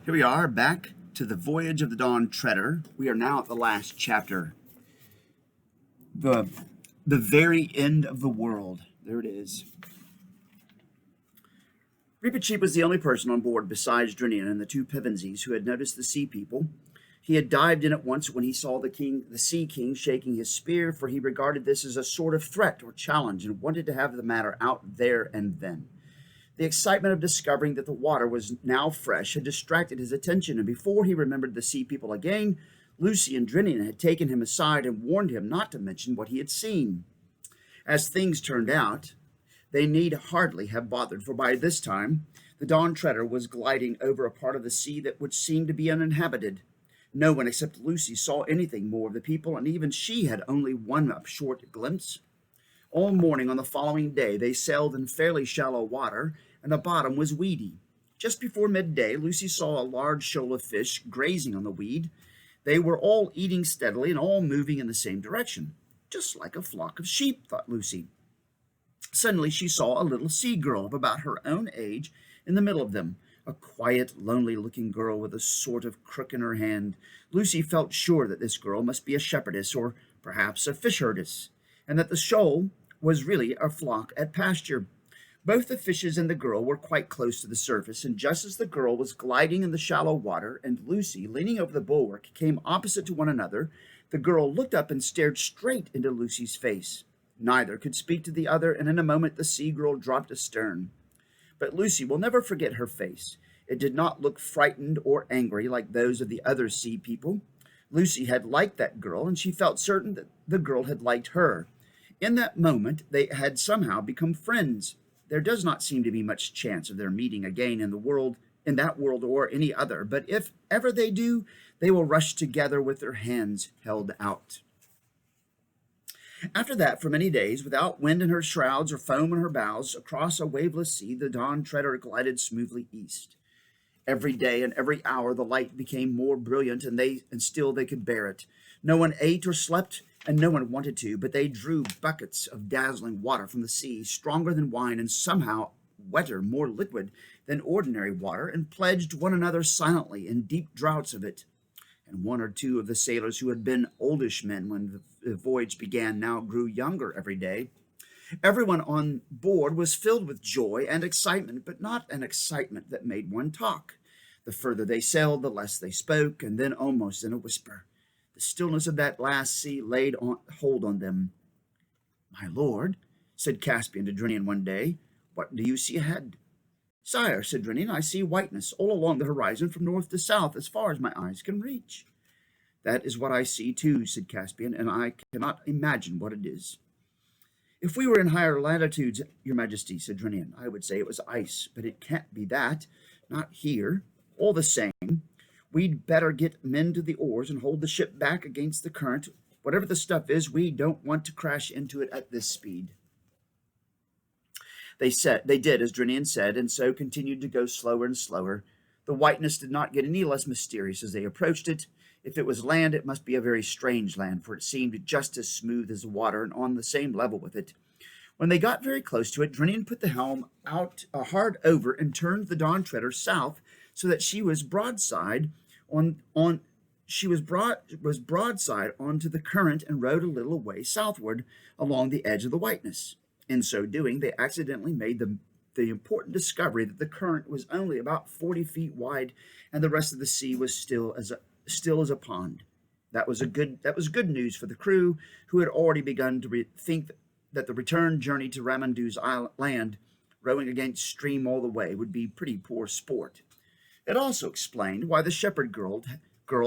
Here we are, back to the Voyage of the Dawn Treader. We are now at the last chapter. The very end of the world. There it is. Reepicheep was the only person on board besides Drinian and the two Pevensies who had noticed the sea people. He had dived in at once when he saw the Sea King, shaking his spear, for he regarded this as a sort of threat or challenge and wanted to have the matter out there and then. The excitement of discovering that the water was now fresh had distracted his attention, and before he remembered the sea people again, Lucy and Drinian had taken him aside and warned him not to mention what he had seen. As things turned out, they need hardly have bothered, for by this time the Dawn Treader was gliding over a part of the sea that would seem to be uninhabited. No one except Lucy saw anything more of the people, and even she had only one short glimpse. All morning on the following day they sailed in fairly shallow water, and the bottom was weedy. Just before midday, Lucy saw a large shoal of fish grazing on the weed. They were all eating steadily and all moving in the same direction. Just like a flock of sheep, thought Lucy. Suddenly she saw a little sea girl of about her own age in the middle of them, a quiet, lonely-looking girl with a sort of crook in her hand. Lucy felt sure that this girl must be a shepherdess or perhaps a fish-herdess, and that the shoal was really a flock at pasture. Both the fishes and the girl were quite close to the surface, and just as the girl was gliding in the shallow water and Lucy, leaning over the bulwark, came opposite to one another, the girl looked up and stared straight into Lucy's face. Neither could speak to the other, and in a moment the sea girl dropped astern. But Lucy will never forget her face. It did not look frightened or angry like those of the other sea people. Lucy had liked that girl, and she felt certain that the girl had liked her. In that moment they had somehow become friends. There does not seem to be much chance of their meeting again in that world or any other, but if ever they do, they will rush together with their hands held out. After that, for many days, without wind in her shrouds or foam in her bows, across a waveless sea, the Dawn Treader glided smoothly east. Every day and every hour the light became more brilliant, and still they could bear it. No one ate or slept, and no one wanted to, but they drew buckets of dazzling water from the sea, stronger than wine and somehow wetter, more liquid than ordinary water, and pledged one another silently in deep draughts of it. And one or two of the sailors who had been oldish men when the voyage began now grew younger every day. Everyone on board was filled with joy and excitement, but not an excitement that made one talk. The further they sailed, the less they spoke, and then almost in a whisper. The stillness of that last sea laid hold on them. "My lord," said Caspian to Drinian one day, "what do you see ahead?" "Sire," said Drinian, "I see whiteness all along the horizon from north to south as far as my eyes can reach." "That is what I see too," said Caspian, "and I cannot imagine what it is." "If we were in higher latitudes, your majesty," said Drinian, "I would say it was ice, but it can't be that. Not here. All the same, we'd better get men to the oars and hold the ship back against the current. Whatever the stuff is, we don't want to crash into it at this speed." They did as Drinian said, and so continued to go slower and slower. The whiteness did not get any less mysterious as they approached it. If it was land, it must be a very strange land, for it seemed just as smooth as the water and on the same level with it. When they got very close to it, Drinian put the helm out hard over and turned the Dawn Treader south, so that she was broadside broadside onto the current and rowed a little way southward along the edge of the whiteness. In so doing, they accidentally made the important discovery that the current was only about 40 feet wide, and the rest of the sea was still as a pond. That was good news for the crew, who had already begun to think that the return journey to Ramandu's land, rowing against stream all the way, would be pretty poor sport. It also explained why the shepherd girl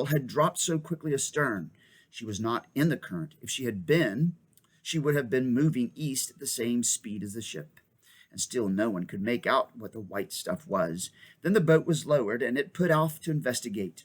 had dropped so quickly astern. She was not in the current. If she had been, she would have been moving east at the same speed as the ship. And still no one could make out what the white stuff was. Then the boat was lowered, and it put off to investigate.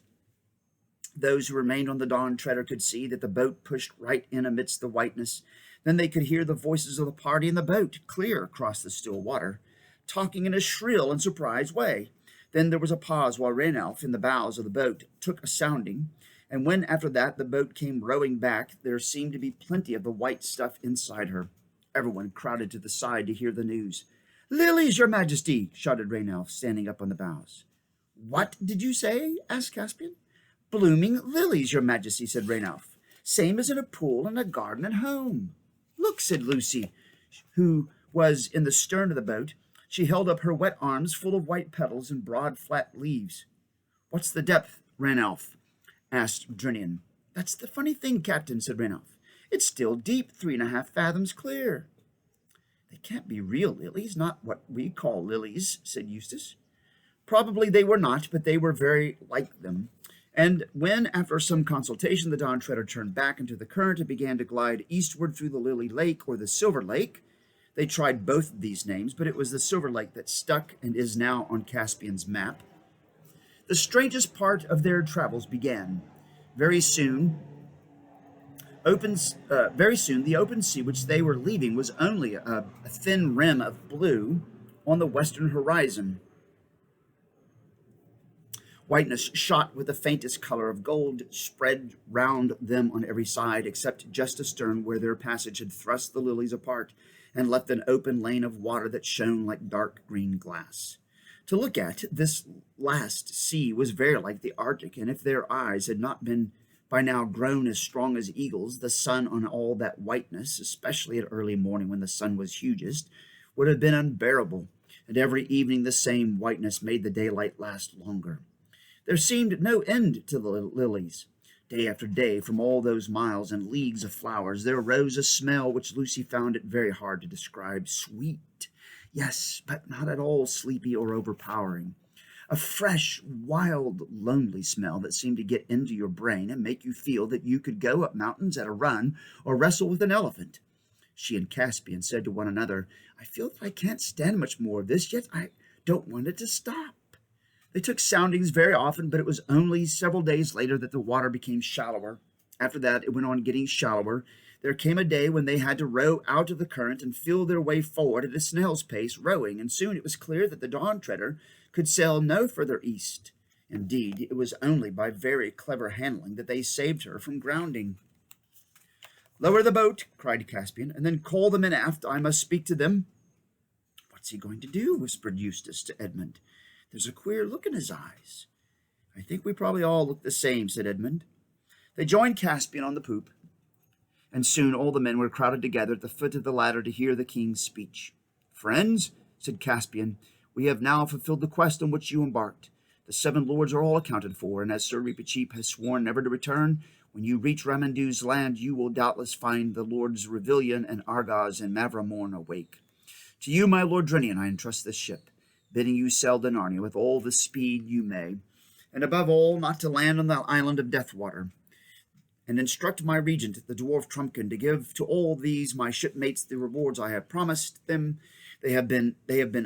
Those who remained on the Dawn Treader could see that the boat pushed right in amidst the whiteness. Then they could hear the voices of the party in the boat, clear across the still water, talking in a shrill and surprised way. Then there was a pause while Rainulf in the bows of the boat took a sounding, and when after that the boat came rowing back, there seemed to be plenty of the white stuff inside her. Everyone crowded to the side to hear the news. "Lilies, your majesty!" shouted Rainulf, standing up on the bows. What did you say? Asked Caspian. Blooming lilies, your majesty, said Rainulf. Same as in a pool and a garden at home. Look, said Lucy, who was in the stern of the boat. She held up her wet arms full of white petals and broad flat leaves. What's the depth, Ranulph? Asked Drinian. That's the funny thing, Captain, said Ranulph. It's still deep, 3.5 fathoms clear. They can't be real lilies, not what we call lilies, said Eustace. Probably they were not, but they were very like them. And when, after some consultation, the Dawn Treader turned back into the current and began to glide eastward through the Lily Lake or the Silver Lake, they tried both of these names, but it was the Silver Lake that stuck and is now on Caspian's map. The strangest part of their travels began. Very soon, the open sea which they were leaving was only a thin rim of blue on the western horizon. Whiteness shot with the faintest color of gold spread round them on every side, except just astern where their passage had thrust the lilies apart and left an open lane of water that shone like dark green glass. To look at, this last sea was very like the Arctic, and if their eyes had not been by now grown as strong as eagles, the sun on all that whiteness, especially at early morning when the sun was hugest, would have been unbearable, and every evening the same whiteness made the daylight last longer. There seemed no end to the lilies. Day after day, from all those miles and leagues of flowers, there arose a smell which Lucy found it very hard to describe. Sweet, yes, but not at all sleepy or overpowering. A fresh, wild, lonely smell that seemed to get into your brain and make you feel that you could go up mountains at a run or wrestle with an elephant. She and Caspian said to one another, I feel that I can't stand much more of this, yet I don't want it to stop. They took soundings very often, but it was only several days later that the water became shallower. After that, it went on getting shallower. There came a day when they had to row out of the current and feel their way forward at a snail's pace, rowing, and soon it was clear that the Dawn Treader could sail no further east. Indeed, it was only by very clever handling that they saved her from grounding. Lower the boat, cried Caspian, and then call the men aft. I must speak to them. What's he going to do? Whispered Eustace to Edmund. There's a queer look in his eyes. I think we probably all look the same, said Edmund. They joined Caspian on the poop, and soon all the men were crowded together at the foot of the ladder to hear the king's speech. Friends, said Caspian, we have now fulfilled the quest on which you embarked. The 7 lords are all accounted for, and as Sir Reepicheep has sworn never to return, when you reach Ramandou's land, you will doubtless find the lords Revilian and Argaz and Mavramorn awake. To you, my lord Drinian, I entrust this ship, bidding you sail to Narnia with all the speed you may, and above all, not to land on the island of Deathwater. And instruct my regent, the dwarf Trumpkin, to give to all these my shipmates the rewards I have promised them. They have been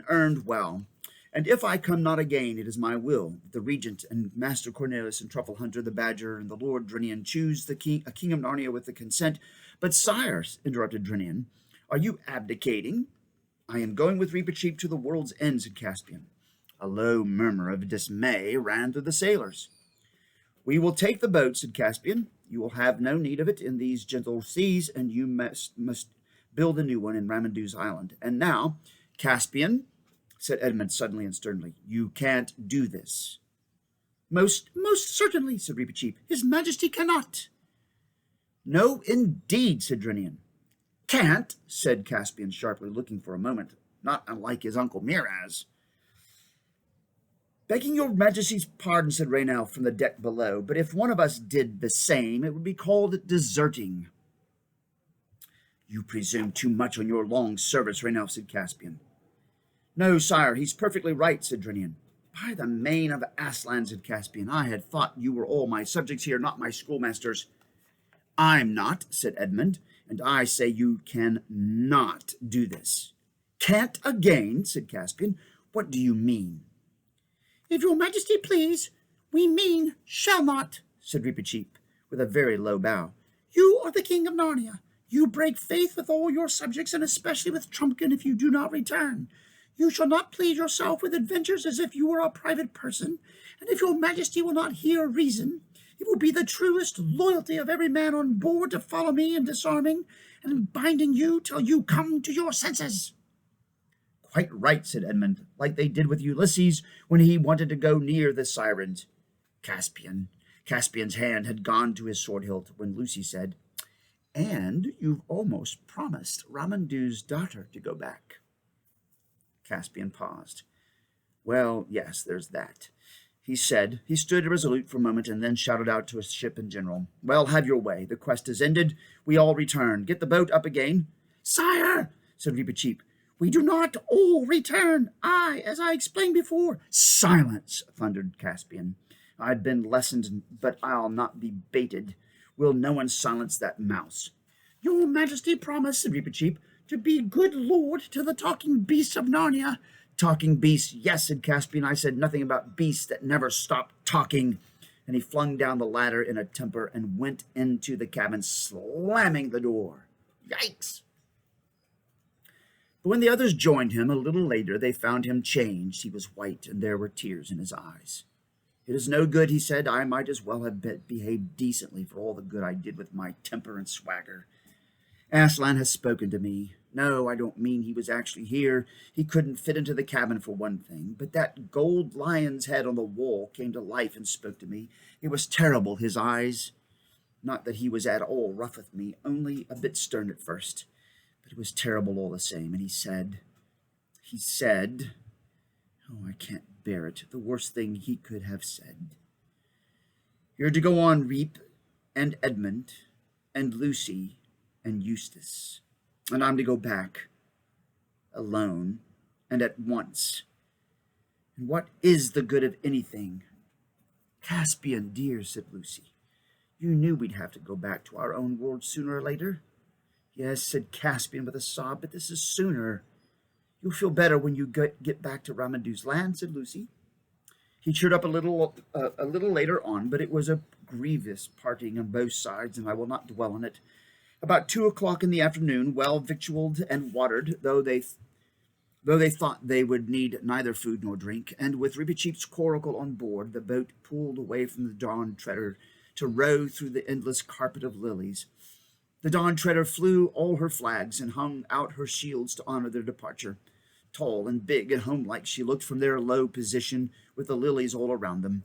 earned well. And if I come not again, it is my will that the regent and Master Cornelius and Truffle Hunter the Badger and the Lord Drinian choose a king of Narnia with the consent. But sire, interrupted Drinian, are you abdicating? I am going with Reepicheep to the world's end, said Caspian. A low murmur of dismay ran through the sailors. We will take the boat, said Caspian. You will have no need of it in these gentle seas, and you must build a new one in Ramandou's island. And now, Caspian, said Edmund suddenly and sternly, you can't do this. Most certainly, said Reepicheep. His Majesty cannot. No, indeed, said Drinian. Can't, said Caspian sharply, looking for a moment, not unlike his uncle Miraz. Begging your Majesty's pardon, said Raynal from the deck below, but if one of us did the same, it would be called deserting. You presume too much on your long service, Raynal, said Caspian. No, sire, he's perfectly right, said Drinian. By the mane of Aslan, said Caspian, I had thought you were all my subjects here, not my schoolmasters. I'm not, said Edmund, and I say you can not do this. Can't again, said Caspian. What do you mean? If your Majesty please, we mean shall not, said Reepicheep, with a very low bow. You are the King of Narnia. You break faith with all your subjects, and especially with Trumpkin if you do not return. You shall not please yourself with adventures as if you were a private person, and if your Majesty will not hear reason, it will be the truest loyalty of every man on board to follow me in disarming and in binding you till you come to your senses. Quite right, said Edmund, like they did with Ulysses when he wanted to go near the sirens. Caspian's hand had gone to his sword hilt when Lucy said, "And you've almost promised Ramandu's daughter to go back." Caspian paused. "Well, yes, there's that," he said. He stood irresolute for a moment and then shouted out to his ship in general, "Well, have your way. The quest is ended. We all return. Get the boat up again." "Sire," said Reepicheep, "we do not all return. As I explained before—" "Silence," thundered Caspian. "I've been lessoned, but I'll not be baited. Will no one silence that mouse?" "Your Majesty promised," said Reepicheep, "to be good lord to the talking beasts of Narnia." "Talking beasts, yes," said Caspian. "I said nothing about beasts that never stopped talking." And he flung down the ladder in a temper and went into the cabin, slamming the door. Yikes! But when the others joined him a little later, they found him changed. He was white, and there were tears in his eyes. "It is no good," he said. "I might as well have behaved decently for all the good I did with my temper and swagger. Aslan has spoken to me. No, I don't mean he was actually here. He couldn't fit into the cabin for one thing. But that gold lion's head on the wall came to life and spoke to me. It was terrible, his eyes. Not that he was at all rough with me, only a bit stern at first. But it was terrible all the same. And he said, oh, I can't bear it. The worst thing he could have said. You're to go on, Reep, and Edmund, and Lucy, and Eustace. And I'm to go back, alone, and at once. And what is the good of anything?" "Caspian, dear," said Lucy, "you knew we'd have to go back to our own world sooner or later." "Yes," said Caspian with a sob, "but this is sooner. You'll feel better when you get back to Ramandu's land," said Lucy. He cheered up a little later on, but it was a grievous parting on both sides, and I will not dwell on it. About 2 o'clock in the afternoon, well victualled and watered, though they thought they would need neither food nor drink, and with Reepicheep's coracle on board, the boat pulled away from the Dawn Treader to row through the endless carpet of lilies. The Dawn Treader flew all her flags and hung out her shields to honor their departure. Tall and big and homelike, she looked from their low position with the lilies all around them.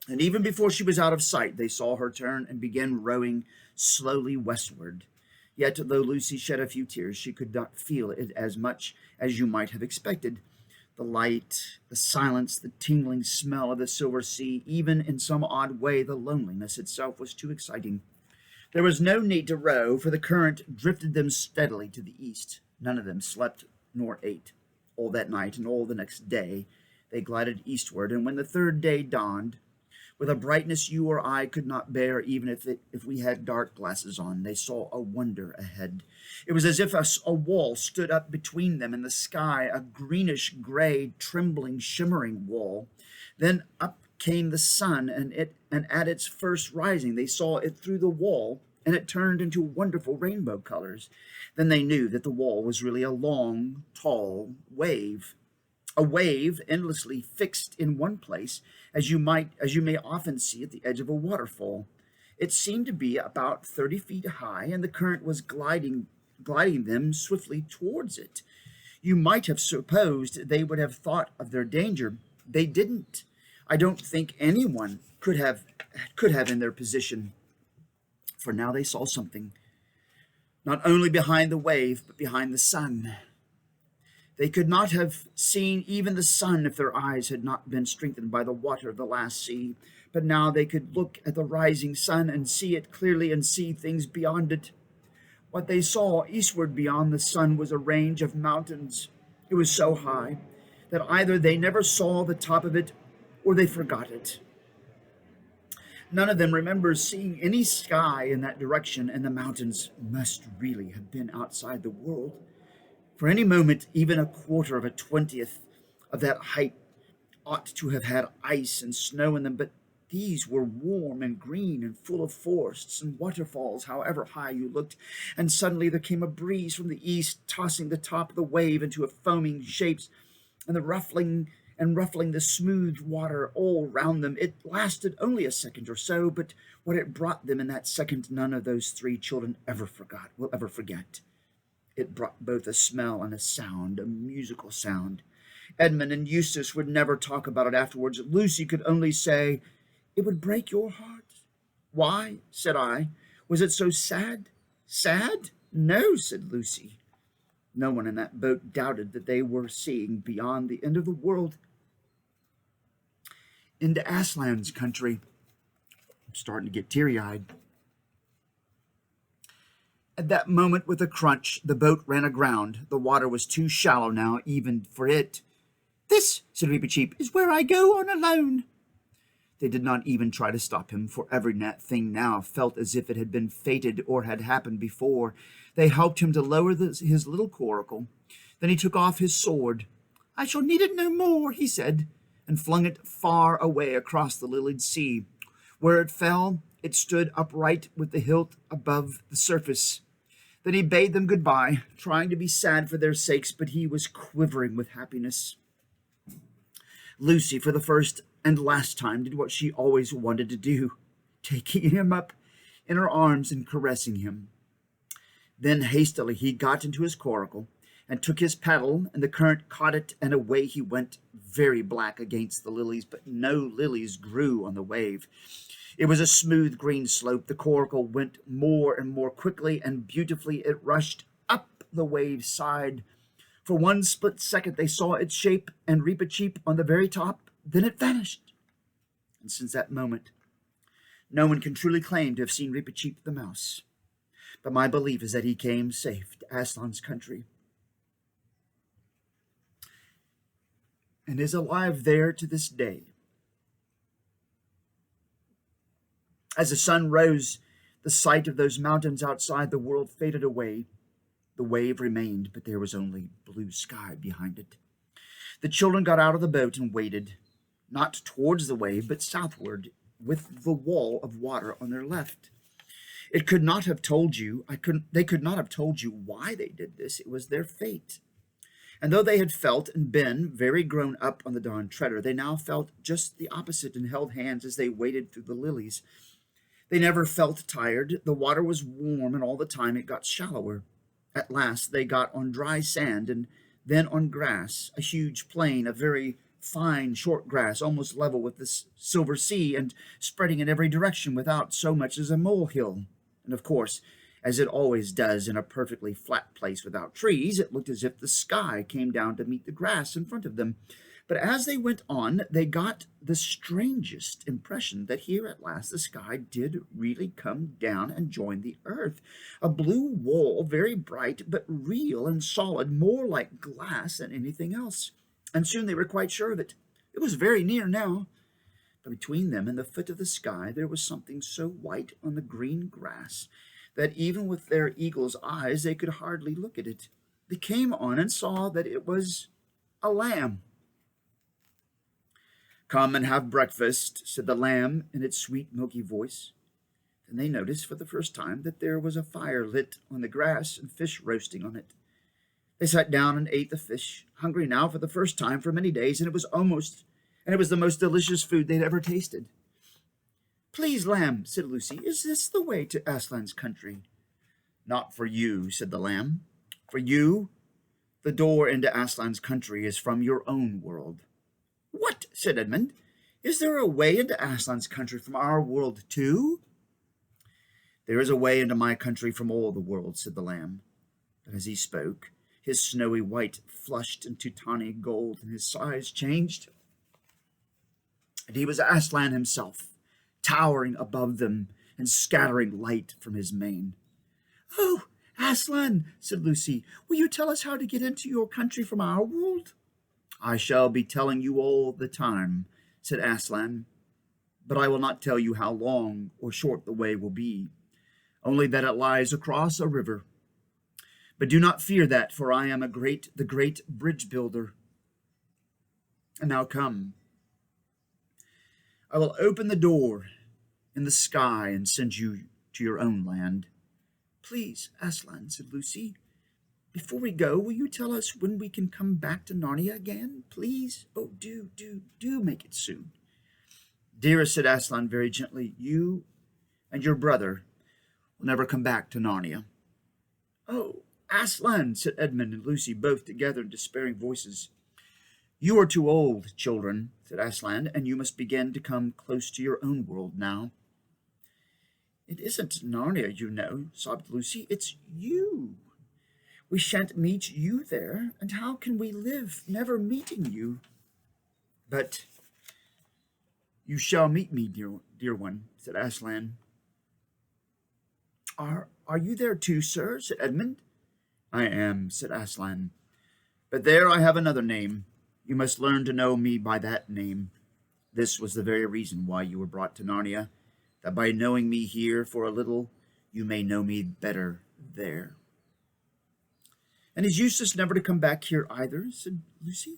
And even before she was out of sight, they saw her turn and begin rowing slowly westward. Yet, though Lucy shed a few tears, she could not feel it as much as you might have expected. The light, the silence, the tingling smell of the silver sea, even in some odd way the loneliness itself was too exciting. There was no need to row, for the current drifted them steadily to the east. None of them slept nor ate. All that night and all the next day they glided eastward, and when the third day dawned, with a brightness you or I could not bear, even if we had dark glasses on, they saw a wonder ahead. It was as if a wall stood up between them and the sky, a greenish-gray, trembling, shimmering wall. Then up came the sun, and at its first rising they saw it through the wall, and it turned into wonderful rainbow colors. Then they knew that the wall was really a long, tall wave. A wave endlessly fixed in one place, as you may often see at the edge of a waterfall. It seemed to be about 30 feet high, and the current was gliding them swiftly towards it. You might have supposed they would have thought of their danger. They didn't. I don't think anyone could have in their position, for now they saw something, not only behind the wave, but behind the sun. They could not have seen even the sun if their eyes had not been strengthened by the water of the last sea. But now they could look at the rising sun and see it clearly and see things beyond it. What they saw eastward beyond the sun was a range of mountains. It was so high that either they never saw the top of it or they forgot it. None of them remembers seeing any sky in that direction, and the mountains must really have been outside the world. For any moment, even a quarter of a 20th of that height ought to have had ice and snow in them, but these were warm and green and full of forests and waterfalls, however high you looked, and suddenly there came a breeze from the east, tossing the top of the wave into a foaming shapes, and ruffling the smooth water all round them. It lasted only a second or so, but what it brought them in that second none of those three children will ever forget. It brought both a smell and a sound, a musical sound. Edmund and Eustace would never talk about it afterwards. Lucy could only say, "It would break your heart." "Why?" said I. "Was it so sad?" "Sad? No," said Lucy. No one in that boat doubted that they were seeing beyond the end of the world into Aslan's country. I'm starting to get teary-eyed. At that moment, with a crunch, the boat ran aground. The water was too shallow now, even for it. "This," said Reepicheep, "is where I go on alone." They did not even try to stop him, for every thing now felt as if it had been fated or had happened before. They helped him to lower his little coracle. Then he took off his sword. "I shall need it no more," he said, and flung it far away across the lilied sea. Where it fell, it stood upright with the hilt above the surface. Then he bade them goodbye, trying to be sad for their sakes, but he was quivering with happiness. Lucy, for the first and last time, did what she always wanted to do, taking him up in her arms and caressing him. Then hastily he got into his coracle and took his paddle, and the current caught it, and away he went, very black against the lilies, but no lilies grew on the wave. It was a smooth green slope. The coracle went more and more quickly, and beautifully it rushed up the wave's side. For one split second they saw its shape and Reepicheep on the very top. Then it vanished. And since that moment, no one can truly claim to have seen Reepicheep the mouse. But my belief is that he came safe to Aslan's country and is alive there to this day. As the sun rose, the sight of those mountains outside the world faded away. The wave remained, but there was only blue sky behind it. The children got out of the boat and waded, not towards the wave, but southward, with the wall of water on their left. It could not have told you, they could not have told you why they did this. It was their fate. And though they had felt and been very grown up on the Dawn Treader, they now felt just the opposite and held hands as they waded through the lilies. They never felt tired. The water was warm, and all the time it got shallower. At last they got on dry sand, and then on grass, a huge plain of very fine, short grass, almost level with the silver sea, and spreading in every direction without so much as a molehill. And of course, as it always does in a perfectly flat place without trees, it looked as if the sky came down to meet the grass in front of them. But as they went on, they got the strangest impression that here at last the sky did really come down and join the earth. A blue wall, very bright, but real and solid, more like glass than anything else. And soon they were quite sure of it. It was very near now. But between them and the foot of the sky there was something so white on the green grass that even with their eagle's eyes they could hardly look at it. They came on and saw that it was a lamb. "Come and have breakfast," said the lamb in its sweet, milky voice. Then they noticed for the first time that there was a fire lit on the grass and fish roasting on it. They sat down and ate the fish, hungry now for the first time for many days, and it was the most delicious food they'd ever tasted. "Please, lamb," said Lucy, "is this the way to Aslan's country?" "Not for you," said the lamb. "For you, the door into Aslan's country is from your own world." "What?" said Edmund. "Is there a way into Aslan's country from our world too?" "There is a way into my country from all the world," said the lamb. But as he spoke, his snowy white flushed into tawny gold, and his size changed, and he was Aslan himself, towering above them and scattering light from his mane. "Oh, Aslan," said Lucy, "will you tell us how to get into your country from our world?" "I shall be telling you all the time," said Aslan, "but I will not tell you how long or short the way will be, only that it lies across a river. But do not fear that, for I am the great bridge builder. And now come. I will open the door in the sky and send you to your own land." "Please, Aslan," said Lucy, "before we go, will you tell us when we can come back to Narnia again? Please? Oh, do make it soon." "Dearest," said Aslan very gently, "you and your brother will never come back to Narnia." "Oh, Aslan, said Edmund and Lucy, both together in despairing voices. You are too old, children, said Aslan, and you must begin to come close to your own world now. It isn't Narnia, you know, sobbed Lucy. It's you. We shan't meet you there, and how can we live never meeting you? But you shall meet me, dear one, said Aslan. Are you there too, sir? Said Edmund. I am, said Aslan. But there I have another name. You must learn to know me by that name. This was the very reason why you were brought to Narnia, that by knowing me here for a little, you may know me better there. And is Eustace never to come back here either? Said Lucy.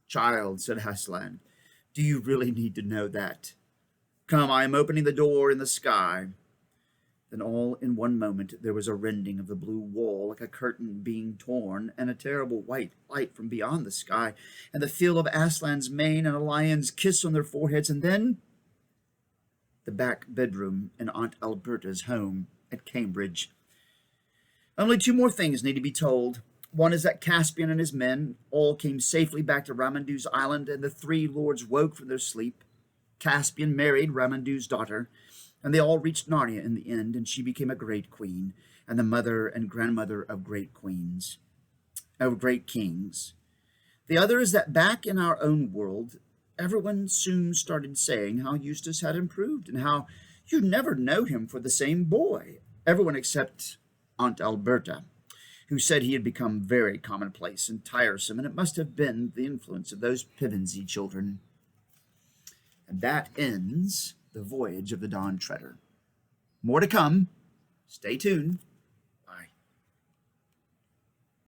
Child, said Aslan, do you really need to know that? Come, I am opening the door in the sky. Then all in one moment there was a rending of the blue wall like a curtain being torn, and a terrible white light from beyond the sky, and the feel of Aslan's mane and a lion's kiss on their foreheads, and then the back bedroom in Aunt Alberta's home at Cambridge. Only two more things need to be told. One is that Caspian and his men all came safely back to Ramandu's island, and the three lords woke from their sleep. Caspian married Ramandu's daughter, and they all reached Narnia in the end, and she became a great queen, and the mother and grandmother of great queens, of great kings. The other is that back in our own world, everyone soon started saying how Eustace had improved, and how you'd never know him for the same boy. Everyone except Aunt Alberta, who said he had become very commonplace and tiresome, and it must have been the influence of those Pevensey children. And that ends The Voyage of the Dawn Treader. More to come. Stay tuned.